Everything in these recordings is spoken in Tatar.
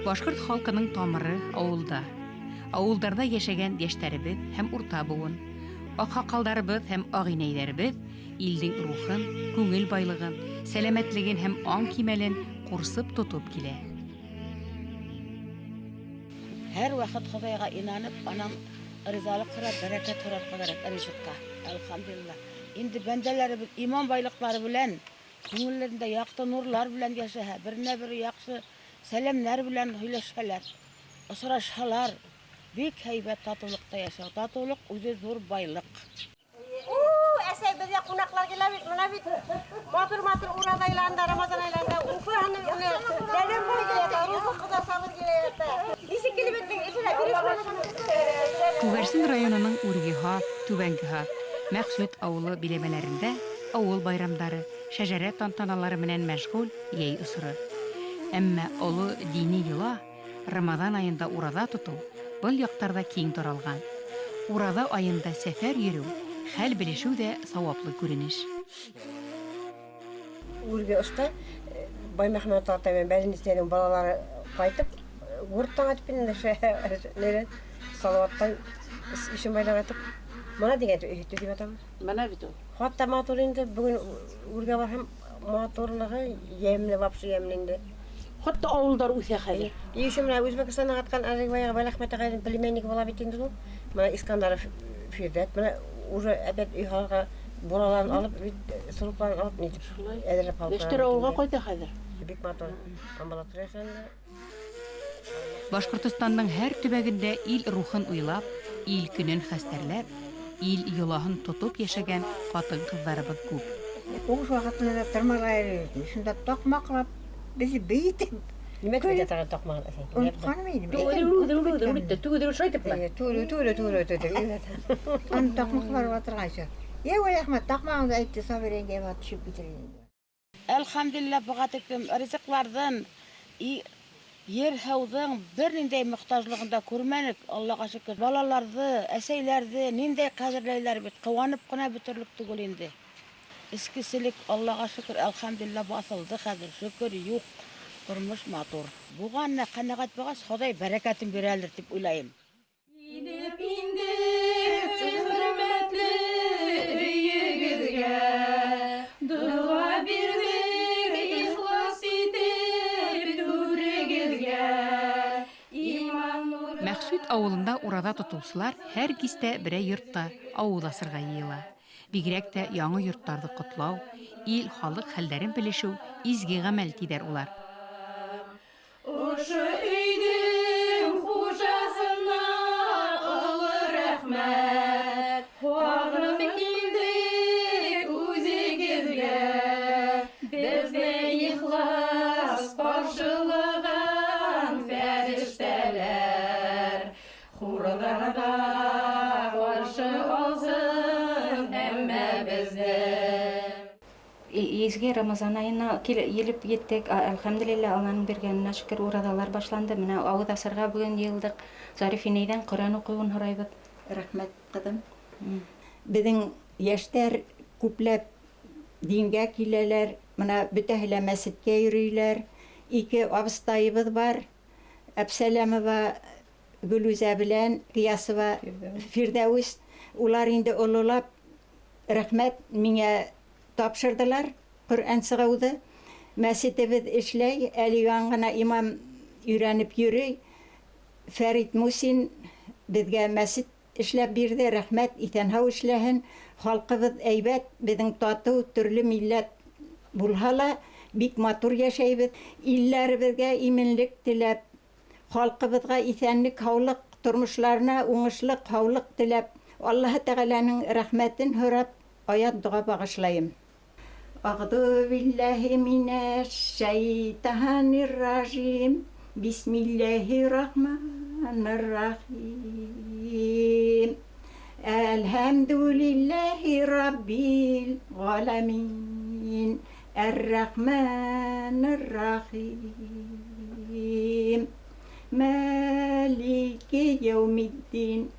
Башкорт халкының тамыры авылда. Авылдарда яшәгән яшьтәребез һәм урта буын, аксакалдарыбыз һәм агинәйләребез илдең рухын, күңел байлыгын, сәламәтлеген һәм аң кимәлен курсып тотып килә. Һәр вакыт Худайга инанып, анан ризалык кылып, бәрәкәт сорарга кирәк ризыкка. Алхамдулилла. Инде бәндәләребез иман байлыклары белән, күңелләрендә якты нурлар белән яшәһә, берне-бер яхшы сәламнәр белән һөйләшәләр, осрашалар. Бик һәйбәт татулыкта яшәү. Татулык үзе зур байлык. Әсәй безгә кунаклар килә бит, менә бит. Матур-матур ураз айларында, Рамазан айларында Уфаның дәлем булып рухы кыза сабыр килә. Нисек килеп беттең? Күгәрсен районының Үргиха, Түбәнгеха, Мәксүт авылы биләмәләрендә авыл байрамдары, шәҗәрә тантаналары менән мәшгуль яй усыры. Әмма олы дини йола Рамазан айында ураза тоту был яктарда киң таралган. Ураза айында сәфәр йөрү, хәл белешү дә саваплы күренеш. Үргә оста Баймөхәммәд атайның бәлнисләрен балалары кайтып, гурттан атып инде шәһәрләрен салаваттан ишен байлагатып. Мана дигән өйт дип атам. Менә бит ул. Хатта матур инде бүген үргә барһам матурлыгы ямлы вообще ямлы. Хатта авылдар үсә хәзер. Ишем менә Үзбәкстанга аткан Арыгвая Балахмәт агайның племянник була бит инде ул. Менә Искандаров Фирдәт менә уже опять үйхалга бураларын алып, сұрыпларын алып нетіп әдіріп алып. Яшьтәр авылга кайда хәзер? Бик матур амбулаториясында. Башкортстанның һәр төбәгендә ил рухын уйлап, ил көнен хәстәрләп, ил йолаһын тотып яшәгән хатын-кызларыбыз күп. Угыш вакытында тормалар, шунда токмаклап, биз бейтеп. Нимә көтә тагын токмагын әсәй? Унутқанмын. Түгедер шайтыпла. Туры. Ан токмаклар ватырганча. Я ой Ахмат, токмагыңды әйтте, Сабирәнгә ва төшеп битергән. Әлхәмдулилла бугатыкым ризыклардан Ер һауның бер ниндәй мөхтаҗлыгында күрмәнек, Аллаһка шөкер. Балаларны, әсәйләрне ниндәй кадерләйләр бит, куанып кына бетерлек түгел инде. Искеселек Аллаһка шөкер, әлхәмдулилла басылды хәзер, шөкер юк. Тормыш матур. Буганна канагать багас, Ходай бәрәкәтен бирәлер дип уйлайм. Инеп инде хөрмәтле өегезгә, дуа бирдек ихлас итеп түрегезгә. Мәксүт авылында ураза тотучылар һәр кистә берәй йортта авыл асырга йыела. Бигрәк тә яңа йорттарны котлау, ил халык хәлләрен белешү изге гамәл тидер улар. Ушы өйдең хужасына олы рәхмәт, агрып килдек үзегезгә, безне ихлас каршылаган фәрештәләр, хурларга каршы алсын һәммә безне. Изге Рамазан айына еліп еттік, әлхәмдулилла Алланың бергеніне шүкір уразалар башланды. Менә ауыз асырға бүгін елдік. Зарифинейден Құран оқуын һорайбыз. Рәхмәт кызым. Безнең яшьтәр күпләп дингә киләләр. Менә бөтәһе мәсеткә йөриләр. Ике абыстайыбыз бар. Әбсәләмова Гөлүзә белән Кыясова Фирдәүс. Улар инде олылап рәхмәт миңа тапшырдылар. Коръән сыгауды. Мәсетебез эшләй, әле яңгына имам өйрәнеп йөрий. Фәрит Мусин безгә мәсет эшләп бирде. Рәхмәт, исән-һау эшләһен. Халкыбыз әйбәт, безнең тату төрле милләт булһа ла бик матур яшәйбез. Илләребезгә именлек теләп, халкыбызга исәнлек, һаулык, тормышларына уңышлык, һаулык теләп, Аллаһ Тәгаләнең рәхмәтен һорап, аят дуа багышлайым. A'udhu billahi minash-shaytanir-rajim. Bismillahirrahmanirrahim. Alhamdulillahi rabbil alamin. Ar-Rahmanir-Rahim. Maliki yawmiddin.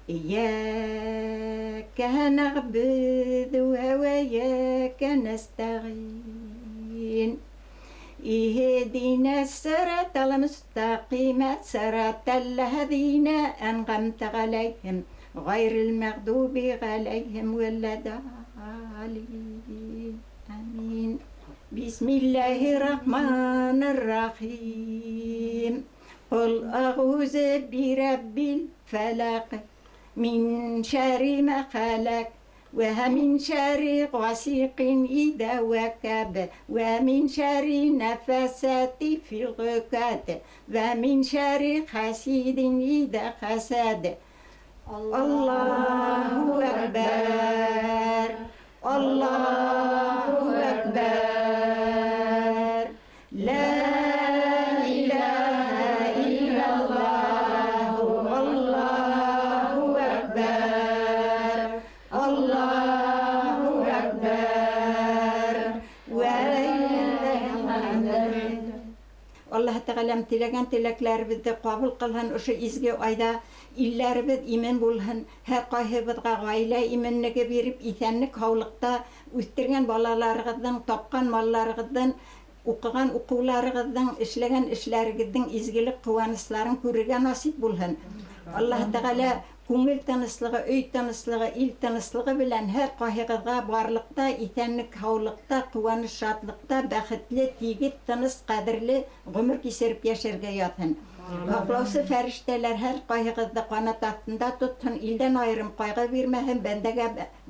إياك نعبد وإياك نستعين اهدنا الصراط المستقيم صراط الذين أنعمت عليهم غير المغضوب عليهم ولا الضالين آمين. بسم الله الرحمن الرحيم. قل أعوذ برب الفلق من شر ما خلق ومن شر غاسق إذا وقب ومن شر النفاثات في العقد ومن شر حاسد إذا حسد. الله أكبر الله أكبر لا إله إلا الله الله أكبر الله أكبر Allah Teala tilagan tilaklarыбызды кабул кылган ошо изге айда илләрбез имен булһын, һәр кайһыбызга гаилә именлеге биреп, исәнлек һаулыкта үстергән балаларыгыздан, тапкан малларыгыздан, укыган укуларыгыздан, эшләгән эшләрегездән изгелек куанычларын күрергә насип булһын. Allah Teala күңел тыныслыгы, өй тыныслыгы, ил тыныслыгы белән һәр кайһыгызга барлыкта, исәнлек һаулыкта, куаныч шатлыкта, бәхетле, тигез, тыныс, кадерле гомер кисереп яшәргә ятһын. Аплаусы фәрештәләр һәр кайһыгызды канат астында тотһын, илдән аерым кайгы бирмәһен,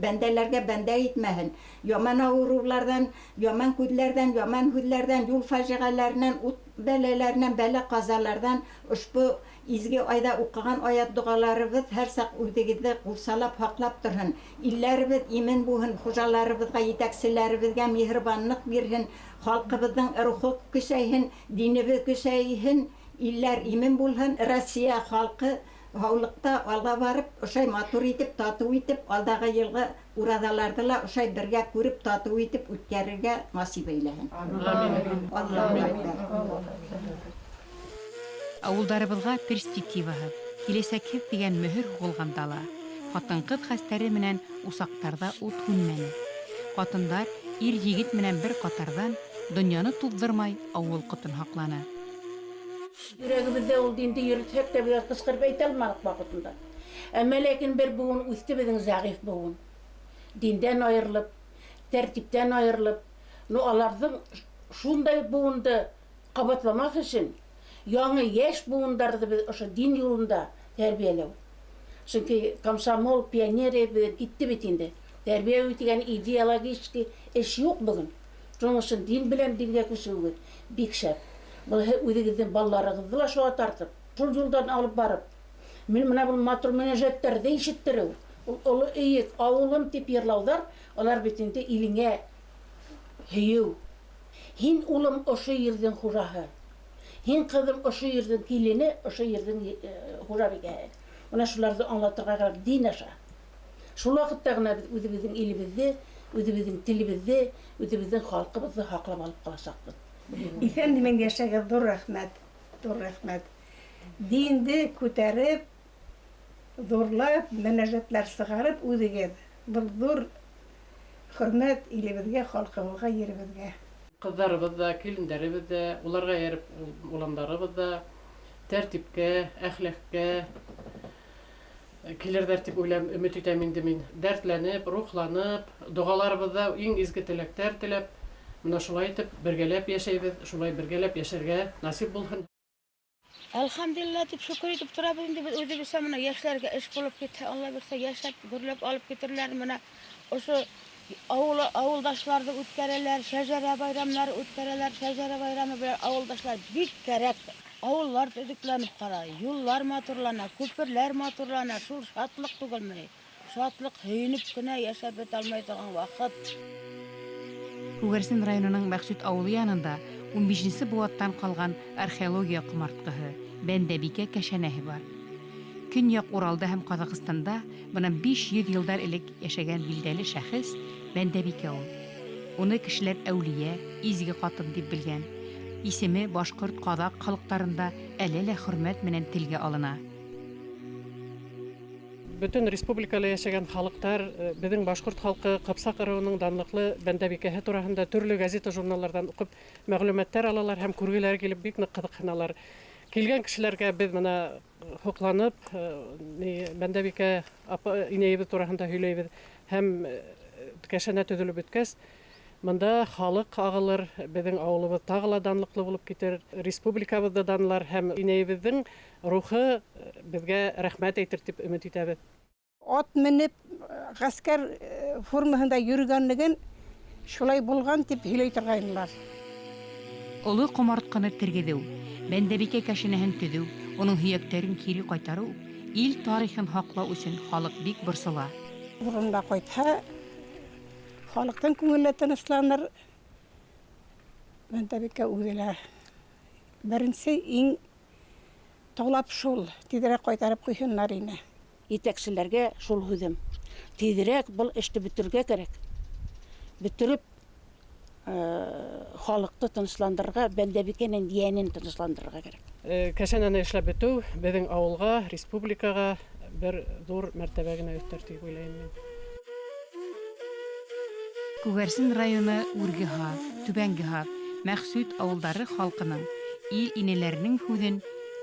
бәндәләргә бәндә итмәһен. Яман авырулардан, яман күҙләрдән, яман һүҙләрдән, юл фаҗигаләреннән, ут бәләләреннән, бәлә казалардан ошбу изге айда укыган аят дугаларыбыз һәр сак үҙегеҙҙе ҡулсалап һаҡлап торһон. Илләребеҙ имен булһын, хужаларыбыҙға, етәкселәребеҙгә миһырбанлыҡ бирһен, халҡыбыҙҙың рухы көсәйһен, динебеҙ көсәйһен, илләр имен булһын, Россия халҡы һаулыҡта алға барып, ошай матур итеп, татыу итеп, алдағы йылғы ураҙаларҙы ла ошай бергә күреп, татыу итеп үткәрергә насип эйләһен. Ауылдарыбыҙға перспективаһы, киләсәкһеҙ дигән мөһөр һуғылғанда ла, ҡатын-ҡыҙ хәстәре менән усаҡтарҙа ут һүнмәне. Ҡатындар ир-егет менән бер ҡатарҙан донъяны туҙҙырмай ауыл ҡотон һаҡланы. Йөрәгебеҙҙә ул динде йөрөтһәк тә беҙ ҡысҡырып әйтә алманыҡ ваҡытында. Әммә ләкин бер быуын үҫте беҙҙең зәғиф быуын. Диндән айырылып, тәртиптән айырылып, аларҙың шундай быуынды ҡабатламаҫ өсөн яңы йәш быуындарҙы беҙ ошо дин юлында тәрбиәләү. Сөнки комсомол, пионерия беҙ китте бит инде. Тәрбиәләү тигән идеологический эш юҡ бөгөн. Шуның өсөн дин белән дингә күсеүегеҙ бик шәп. Был үҙегеҙҙең балаларығыҙҙы ла шуға тартып, шул юлдан алып барып, мин менә был матур мөнәжәттәрҙе ишеттереү, оло өйөк, ауылым тип йырлауҙар, алар бит инде илеңә һөйөү. Һин улым ошо ерҙең хужаһы. Һин ҡыҙым ошо ерҙең килене, ошо ерҙең хужабикәһе. Менә шуларҙы аңлатырға кәрәк дин аша. Шул ваҡытта ғына беҙ үҙебеҙҙең илебеҙҙе, үҙебеҙҙең телебеҙҙе, үҙебеҙҙең халҡыбыҙҙы һаҡлап алып ҡаласаҡбыҙ. Ифәнди, мен йәшәгеҙ, ҙур рәхмәт, ҙур рәхмәт. Динде күтәреп, ҙурлап, мөнәжәтләр сығарып үҙегеҙ. Был ҙур хөрмәт илебеҙгә, халҡыбыҙға, еребеҙгә. Ҡыҙҙарыбыҙ да, килендәребеҙ дә, уларға ярып уландарыбыҙ да тәртипкә, әхләккә килерҙәр тип уйлап, өмөт итәм инде мин. Дәртләнеп, рухланып, доғаларыбыҙҙа иң изге теләктәр теләп, менә шулай итеп бергәләп йәшәйбеҙ, шулай бергәләп йәшәргә насип булһын. Әлхәмдулилла дип шөкөр итеп торабыҙ инде беҙ үҙебеҙсә менә йәшләргә эш булып китһә, Алла бирсә йәшәп, гөрләп алып китерләр. Менә ошо ауылдашларҙы үткәрәләр, шәжәрә байрамдары үткәрәләр, шәжәрә байрамы белән ауылдашлар бик кәрәк. Ауыллар төҙөкләнеп ҡара, юллар матурлана, күперләр матурлана, шул шатлыҡ түгелме? Шатлыҡ һөйөнөп кенә йәшәп бөтә алмай торған ваҡыт. Күгәрсен районының Мәҡсүт ауылы янында 15-нсе быуаттан ҡалған археология ҡомартҡыһы, Бәндәбикә кәшәнәһе бар. Көньяҡ Уралда һәм Ҡаҙағстанда бынан 500 йылдар элек йәшәгән билдәле шәхес Бәндәбикә ул. Уны кешеләр әүлиә, изге ҡатын дип белгән. Исеме башҡорт, ҡаҙаҡ халыҡтарында әле лә хөрмәт менән телгә алына. Бүтін республикалы яшәгән халыктар, безнең башкорт халкы Капсак ырыуының данлыклы бәндәбикәһе турында төрле газета журналлардан укып мәгълүматлар алалар һәм күргеләр килеп бик нык кызыксыналар. Килгән кешеләргә без моны хукланып, бәндәбикә инәебез турында һөйләйбез һәм кәшәнә төзелеп беткәс, монда халык агылыр, безнең авылыбыз тагыла данлыклы булып китер, республикабызда данлар һәм инәебезнең рухы безгә рәхмәт әйтер дип өмет итәбез. Ат менеп, гаскәр формаһында йөргәнлеген шулай булган дип һөйләй торганнар. Олы ҡомартҡыны тергеҙеү, бәндәбикә кәшәнәһен төҙөү, уның һөйәктәрен кире ҡайтарыу, ил тарихын һаҡлау өсөн халык бик борсола. Урында ҡайтһа, халыҡтың күңеле тынысланыр. Бәндәбикә үҙе лә беренсе иң талап шул, тиҙерәк ҡайтарып ҡуйһыннар ине. Етәкселәргә шул һүҙем. Тиҙерәк был эште бөтөргә кәрәк. Бөтөрөп, халыҡты тынысландырырға, бәндәбикәнең йәнен тынысландырырға кәрәк. Кәшәнәне эшләп бетү безнең авылга, республикага бер зур мәртәбә генә өҫтәр дип уйлайым мин. Күгәрсен районы Үргеһа, Түбәнгеһа, Мәхсүт ауылдары халҡының ил инәләренең һүҙен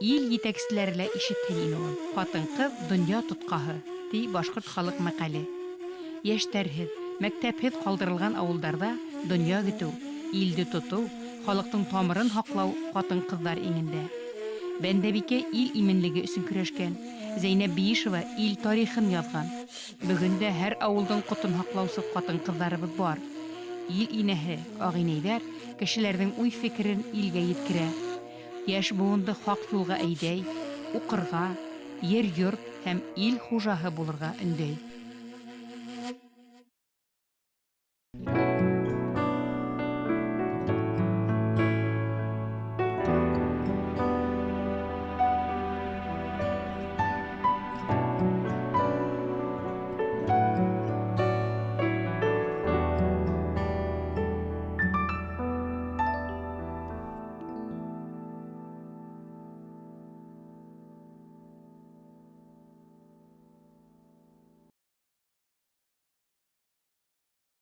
ил етәкселәре лә ишетһен ине ул. Ҡатын-ҡыҙ донъя тотҡаһы, ти башҡорт халыҡ мәҡәле. Йәштәрһеҙ, мәктәпһеҙ ҡалдырылған ауылдарҙа донъя көтөү, илде тотоу, халыҡтың тамырын һаҡлау ҡатын-ҡыҙҙар иңендә. Бәндәбикә ил именлеге өсөн көрәшкән. Зәйнәп Биишева ил тарихын яҙған. Бөгөндә һәр ауылдың ҡотон һаҡлаусы ҡатын-ҡыҙҙарыбыҙ бар. Ил инәһе, ағинәйҙәр кешеләрҙең уй-фекерен илгә еткерә. Йәш быуынды хаҡ юлға әйҙәй, уҡырға, ер-йорт һәм ил хужаһы булырға өндәй.